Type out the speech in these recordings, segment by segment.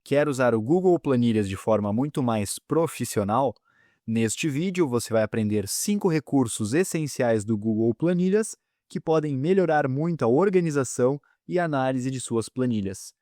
Quer usar o Google Planilhas de forma muito mais profissional? Neste vídeo, você vai aprender 5 recursos essenciais do Google Planilhas que podem melhorar muito a organização e análise de suas planilhas.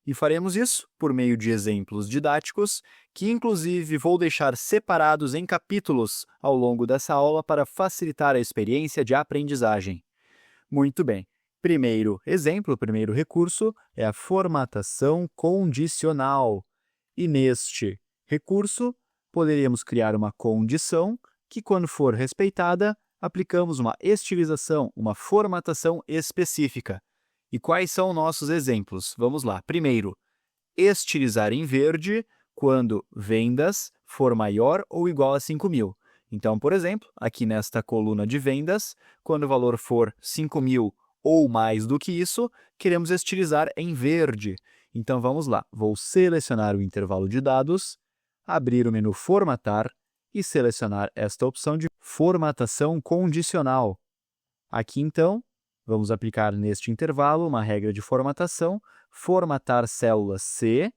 E faremos isso por meio de exemplos didáticos, que inclusive vou deixar separados em capítulos ao longo dessa aula para facilitar a experiência de aprendizagem. Muito bem. Primeiro exemplo, primeiro recurso, é a formatação condicional. E neste recurso, poderíamos criar uma condição que, quando for respeitada, aplicamos uma estilização, uma formatação específica. E quais são nossos exemplos? Vamos lá. Primeiro, estilizar em verde quando vendas for maior ou igual a 5.000. Então, por exemplo, aqui nesta coluna de vendas, quando o valor for 5.000 ou mais do que isso, queremos estilizar em verde. Então, vamos lá. Vou selecionar o intervalo de dados, abrir o menu Formatar e selecionar esta opção de formatação condicional. Aqui, então, vamos aplicar neste intervalo uma regra de formatação, formatar célula C,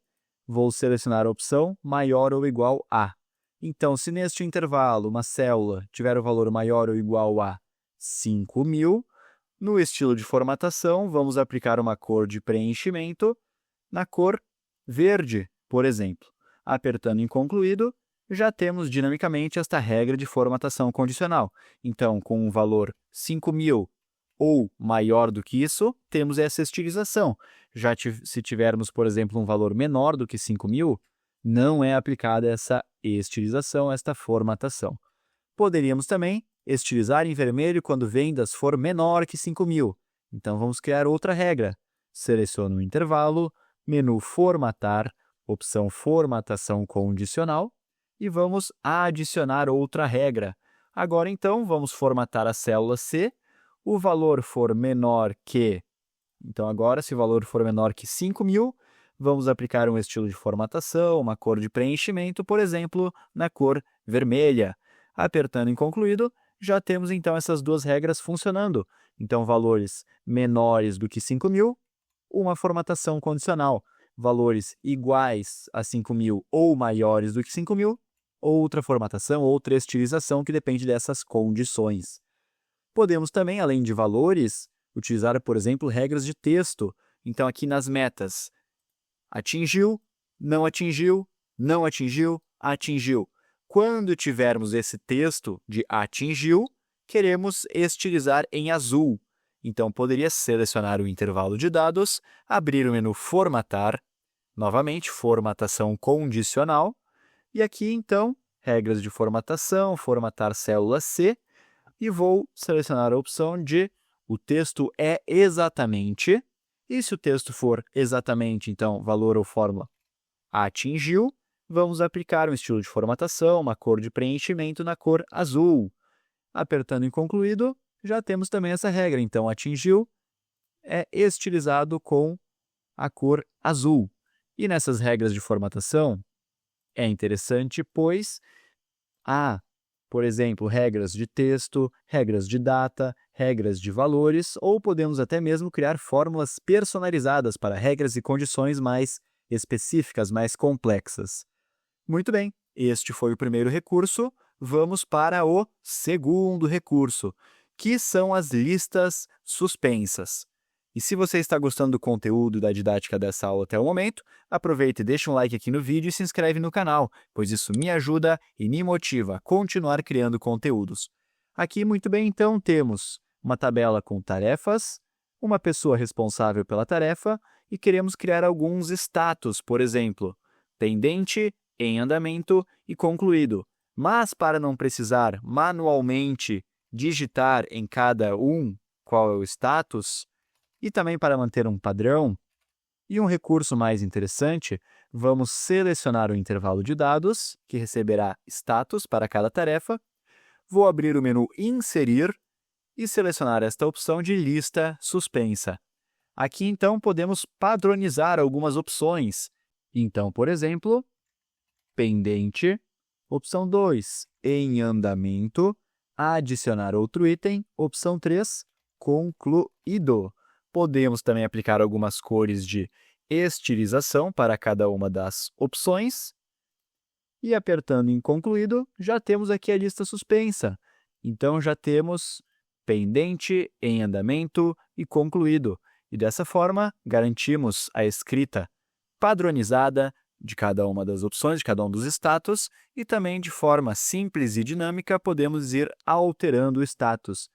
vou selecionar a opção maior ou igual a. Então, se neste intervalo uma célula tiver o valor maior ou igual a 5.000, no estilo de formatação, vamos aplicar uma cor de preenchimento na cor verde, por exemplo. Apertando em concluído, já temos dinamicamente esta regra de formatação condicional. Então, com um valor 5.000 ou maior do que isso, temos essa estilização. Já se tivermos, por exemplo, um valor menor do que 5.000, não é aplicada essa estilização, esta formatação. Poderíamos também estilizar em vermelho quando vendas for menor que 5.000. Então, vamos criar outra regra. Seleciono o intervalo, menu Formatar, opção Formatação Condicional, e vamos adicionar outra regra. Agora, então, vamos formatar a célula C. O valor for menor que... Então, agora, se o valor for menor que 5.000, vamos aplicar um estilo de formatação, uma cor de preenchimento, por exemplo, na cor vermelha. Apertando em concluído, já temos, então, essas duas regras funcionando. Então, valores menores do que 5.000, uma formatação condicional. Valores iguais a 5.000 ou maiores do que 5.000, outra formatação, outra estilização que depende dessas condições. Podemos também, além de valores, utilizar, por exemplo, regras de texto. Então, aqui nas metas, atingiu, não atingiu, não atingiu, atingiu. Quando tivermos esse texto de atingiu, queremos estilizar em azul. Então, poderia selecionar o intervalo de dados, abrir o menu Formatar, novamente, formatação condicional, e aqui, então, regras de formatação, formatar célula C, e vou selecionar a opção de o texto é exatamente, e se o texto for exatamente, então, valor ou fórmula atingiu, vamos aplicar um estilo de formatação, uma cor de preenchimento na cor azul. Apertando em concluído, já temos também essa regra. Então, atingiu é estilizado com a cor azul. E nessas regras de formatação, é interessante, pois há, por exemplo, regras de texto, regras de data, regras de valores, ou podemos até mesmo criar fórmulas personalizadas para regras e condições mais específicas, mais complexas. Muito bem, este foi o primeiro recurso. Vamos para o segundo recurso, que são as listas suspensas. E se você está gostando do conteúdo e da didática dessa aula até o momento, aproveita e deixa um like aqui no vídeo e se inscreve no canal, pois isso me ajuda e me motiva a continuar criando conteúdos. Aqui, muito bem, então, temos uma tabela com tarefas, uma pessoa responsável pela tarefa e queremos criar alguns status, por exemplo, pendente, em andamento e concluído. Mas, para não precisar manualmente digitar em cada um qual é o status, e também para manter um padrão, e um recurso mais interessante, vamos selecionar o intervalo de dados, que receberá status para cada tarefa. Vou abrir o menu Inserir e selecionar esta opção de lista suspensa. Aqui, então, podemos padronizar algumas opções. Então, por exemplo, pendente, opção 2, em andamento, adicionar outro item, opção 3, concluído. Podemos também aplicar algumas cores de estilização para cada uma das opções. E apertando em concluído, já temos aqui a lista suspensa. Então, já temos pendente, em andamento e concluído. E dessa forma, garantimos a escrita padronizada de cada uma das opções, de cada um dos status, e também de forma simples e dinâmica podemos ir alterando o status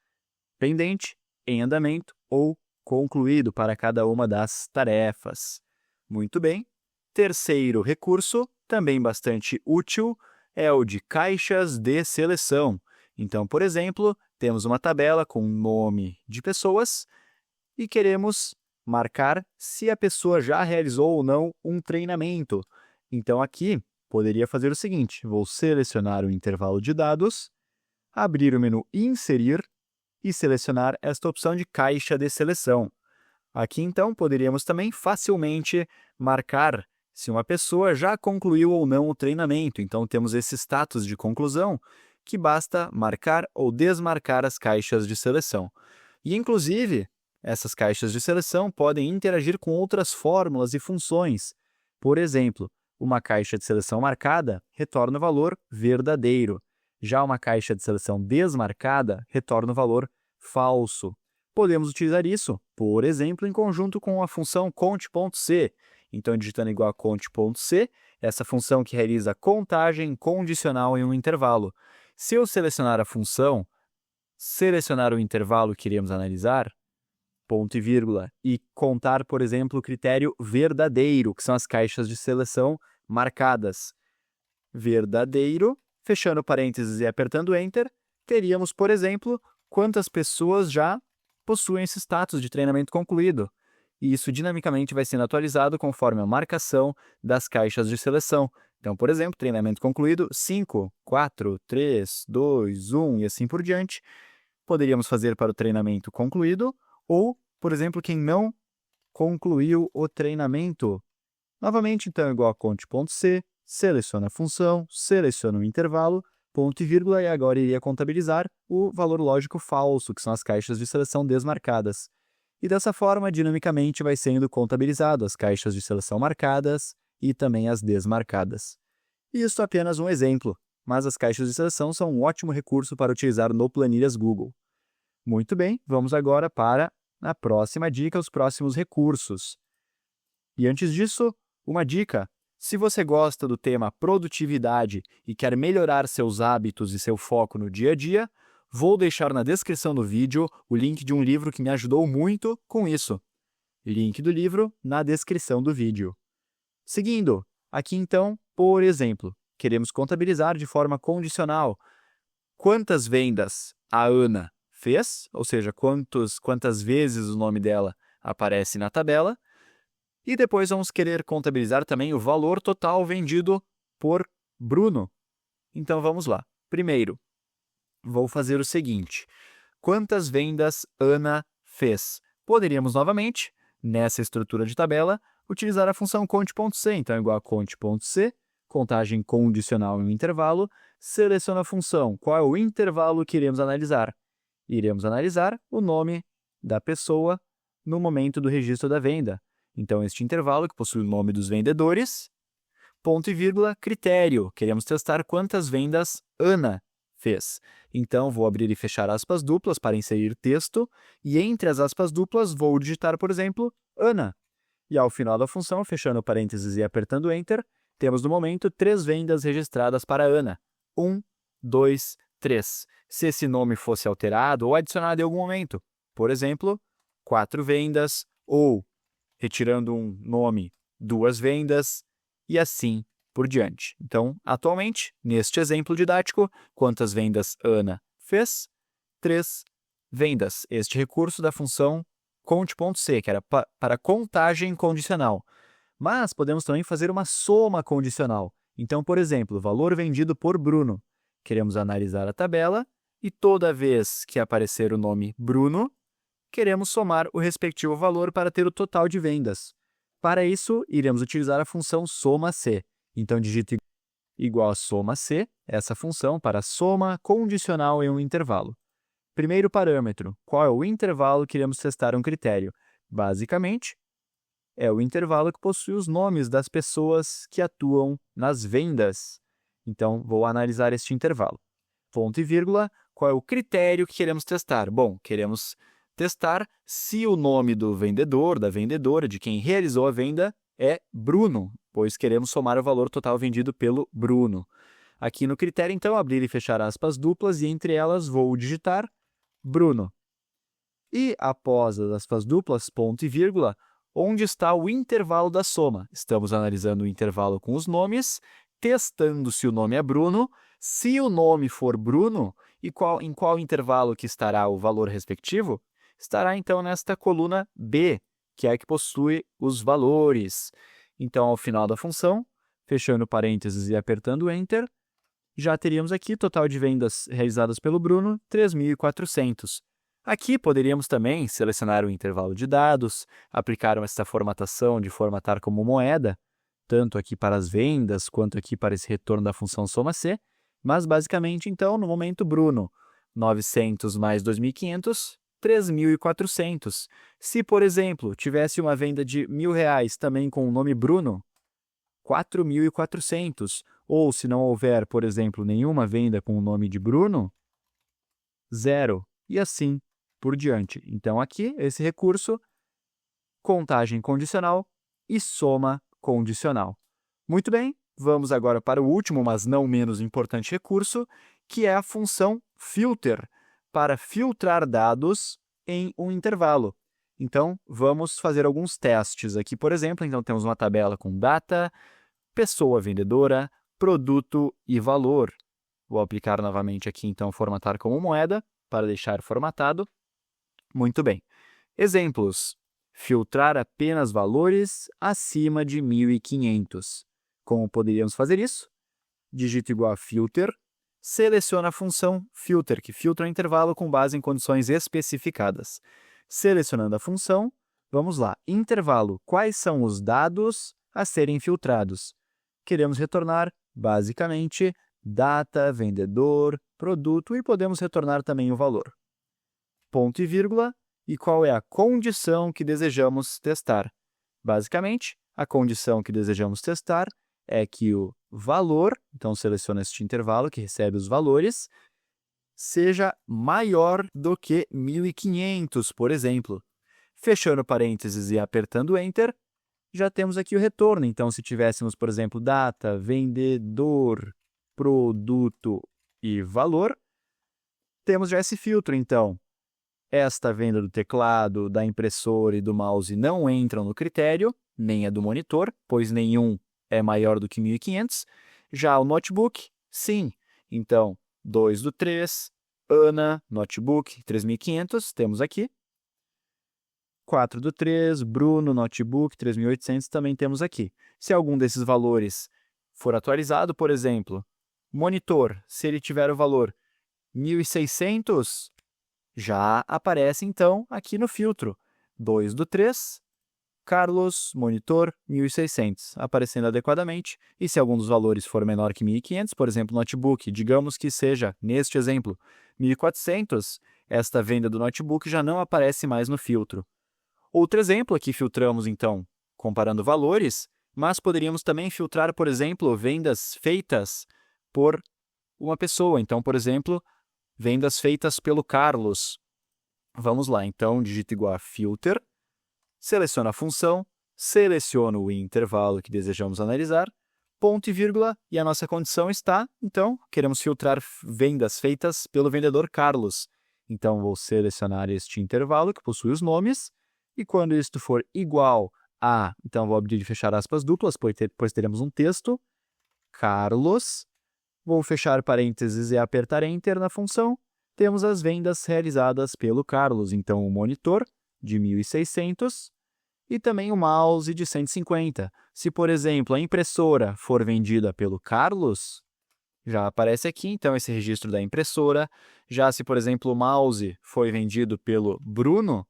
pendente, em andamento ou concluído para cada uma das tarefas. Muito bem. Terceiro recurso, também bastante útil, é o de caixas de seleção. Então, por exemplo, temos uma tabela com nome de pessoas e queremos marcar se a pessoa já realizou ou não um treinamento. Então, aqui, poderia fazer o seguinte, vou selecionar o intervalo de dados, abrir o menu Inserir e selecionar esta opção de caixa de seleção. Aqui, então, poderíamos também facilmente marcar se uma pessoa já concluiu ou não o treinamento. Então, temos esse status de conclusão que basta marcar ou desmarcar as caixas de seleção. E, inclusive, essas caixas de seleção podem interagir com outras fórmulas e funções. Por exemplo, uma caixa de seleção marcada retorna o valor verdadeiro. Já uma caixa de seleção desmarcada retorna o valor falso. Podemos utilizar isso, por exemplo, em conjunto com a função cont.c. Então, digitando igual a cont.c, essa função que realiza contagem condicional em um intervalo. Se eu selecionar a função, selecionar o intervalo que iremos analisar, ponto e vírgula, e contar, por exemplo, o critério verdadeiro, que são as caixas de seleção marcadas. Verdadeiro, fechando parênteses e apertando Enter, teríamos, por exemplo, quantas pessoas já possuem esse status de treinamento concluído. E isso dinamicamente vai sendo atualizado conforme a marcação das caixas de seleção. Então, por exemplo, treinamento concluído 5, 4, 3, 2, 1 e assim por diante. Poderíamos fazer para o treinamento concluído ou, por exemplo, quem não concluiu o treinamento. Novamente, então, igual a cont.c, seleciona a função, seleciona o intervalo, ponto e vírgula, e agora iria contabilizar o valor lógico falso, que são as caixas de seleção desmarcadas. E dessa forma, dinamicamente, vai sendo contabilizado as caixas de seleção marcadas e também as desmarcadas. E isso é apenas um exemplo, mas as caixas de seleção são um ótimo recurso para utilizar no Planilhas Google. Muito bem, vamos agora para a próxima dica, os próximos recursos. E antes disso, uma dica. Se você gosta do tema produtividade e quer melhorar seus hábitos e seu foco no dia a dia, vou deixar na descrição do vídeo o link de um livro que me ajudou muito com isso. Link do livro na descrição do vídeo. Seguindo, aqui então, por exemplo, queremos contabilizar de forma condicional quantas vendas a Ana fez, ou seja, quantas vezes o nome dela aparece na tabela, e depois vamos querer contabilizar também o valor total vendido por Bruno. Então, vamos lá. Primeiro, vou fazer o seguinte. Quantas vendas Ana fez? Poderíamos, novamente, nessa estrutura de tabela, utilizar a função cont.c. Então, igual a cont.c, contagem condicional em um intervalo, seleciona a função. Qual é o intervalo que iremos analisar? Iremos analisar o nome da pessoa no momento do registro da venda. Então, este intervalo, que possui o nome dos vendedores, ponto e vírgula, critério. Queremos testar quantas vendas Ana fez. Então, vou abrir e fechar aspas duplas para inserir texto, e entre as aspas duplas vou digitar, por exemplo, Ana. E ao final da função, fechando parênteses e apertando Enter, temos no momento 3 vendas registradas para Ana. 1, 2, 3. Se esse nome fosse alterado ou adicionado em algum momento, por exemplo, 4 vendas ou retirando um nome, 2 vendas, e assim por diante. Então, atualmente, neste exemplo didático, quantas vendas Ana fez? 3 vendas. Este recurso da função cont.c, que era para contagem condicional. Mas podemos também fazer uma soma condicional. Então, por exemplo, valor vendido por Bruno. Queremos analisar a tabela e toda vez que aparecer o nome Bruno, queremos somar o respectivo valor para ter o total de vendas. Para isso, iremos utilizar a função soma-c. Então, digite igual a soma-c, essa função para soma condicional em um intervalo. Primeiro parâmetro, qual é o intervalo que iremos testar um critério? Basicamente, é o intervalo que possui os nomes das pessoas que atuam nas vendas. Então, vou analisar este intervalo. Ponto e vírgula, qual é o critério que queremos testar? Bom, queremos testar se o nome do vendedor, da vendedora, de quem realizou a venda, é Bruno, pois queremos somar o valor total vendido pelo Bruno. Aqui no critério, então, abrir e fechar aspas duplas e entre elas vou digitar Bruno. E após as aspas duplas, ponto e vírgula, onde está o intervalo da soma? Estamos analisando o intervalo com os nomes, testando se o nome é Bruno. Se o nome for Bruno, em qual intervalo que estará o valor respectivo? Estará, então, nesta coluna B, que é a que possui os valores. Então, ao final da função, fechando parênteses e apertando Enter, já teríamos aqui total de vendas realizadas pelo Bruno, 3.400. Aqui poderíamos também selecionar o intervalo de dados, aplicar essa formatação de formatar como moeda, tanto aqui para as vendas quanto aqui para esse retorno da função soma-C, mas basicamente, então, no momento Bruno, 900 mais 2.500, 3.400. Se, por exemplo, tivesse uma venda de R$1.000 também com o nome Bruno, 4.400. Ou, se não houver, por exemplo, nenhuma venda com o nome de Bruno, 0. E assim por diante. Então, aqui, esse recurso, contagem condicional e soma condicional. Muito bem, vamos agora para o último, mas não menos importante recurso, que é a função filter, para filtrar dados em um intervalo. Então, vamos fazer alguns testes aqui, por exemplo. Então, temos uma tabela com data, pessoa vendedora, produto e valor. Vou aplicar novamente aqui, então, formatar como moeda, para deixar formatado. Muito bem. Exemplos. Filtrar apenas valores acima de 1.500. Como poderíamos fazer isso? Digito igual a filter, seleciona a função filter, que filtra o intervalo com base em condições especificadas. Selecionando a função, vamos lá. Intervalo, quais são os dados a serem filtrados? Queremos retornar, basicamente, data, vendedor, produto e podemos retornar também o valor. Ponto e vírgula, e qual é a condição que desejamos testar? Basicamente, a condição que desejamos testar é que o valor, então seleciona este intervalo que recebe os valores, seja maior do que 1.500, por exemplo. Fechando parênteses e apertando Enter, já temos aqui o retorno. Então, se tivéssemos, por exemplo, data, vendedor, produto e valor, temos já esse filtro. Então, esta venda do teclado, da impressora e do mouse não entram no critério, nem a do monitor, pois nenhum é maior do que 1.500. Já o notebook, sim. Então, 2 do 3, Ana, notebook, 3.500, temos aqui. 4 do 3, Bruno, notebook, 3.800, também temos aqui. Se algum desses valores for atualizado, por exemplo, monitor, se ele tiver o valor 1.600, já aparece, então, aqui no filtro. 2 do 3, Carlos, monitor, 1.600, aparecendo adequadamente. E se algum dos valores for menor que 1.500, por exemplo, notebook, digamos que seja, neste exemplo, 1.400, esta venda do notebook já não aparece mais no filtro. Outro exemplo, aqui filtramos, então, comparando valores, mas poderíamos também filtrar, por exemplo, vendas feitas por uma pessoa. Então, por exemplo, vendas feitas pelo Carlos. Vamos lá, então, digito igual a filter, seleciono a função, seleciono o intervalo que desejamos analisar, ponto e vírgula, e a nossa condição está, então, queremos filtrar vendas feitas pelo vendedor Carlos. Então, vou selecionar este intervalo que possui os nomes, e quando isto for igual a, então vou abrir e fechar aspas duplas, pois teremos um texto, Carlos, vou fechar parênteses e apertar Enter na função, temos as vendas realizadas pelo Carlos, então o monitor de 1.600 e também o mouse de 150. Se, por exemplo, a impressora for vendida pelo Carlos, já aparece aqui, então, esse registro da impressora. Já se, por exemplo, o mouse foi vendido pelo Bruno,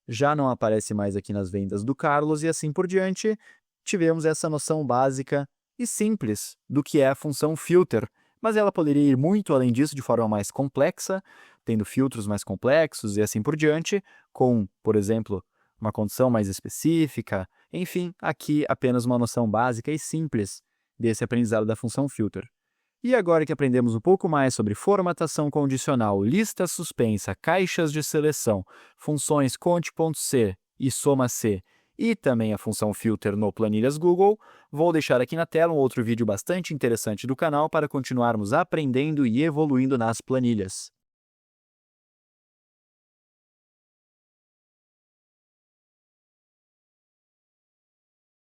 já não aparece mais aqui nas vendas do Carlos e assim por diante. Tivemos essa noção básica e simples do que é a função filter, mas ela poderia ir muito além disso de forma mais complexa, tendo filtros mais complexos e assim por diante, com, por exemplo, uma condição mais específica, Enfim, aqui apenas uma noção básica e simples desse aprendizado da função filter. E agora que aprendemos um pouco mais sobre formatação condicional, lista suspensa, caixas de seleção, funções conte.c e soma-c e também a função filter no Planilhas Google, vou deixar aqui na tela um outro vídeo bastante interessante do canal para continuarmos aprendendo e evoluindo nas planilhas.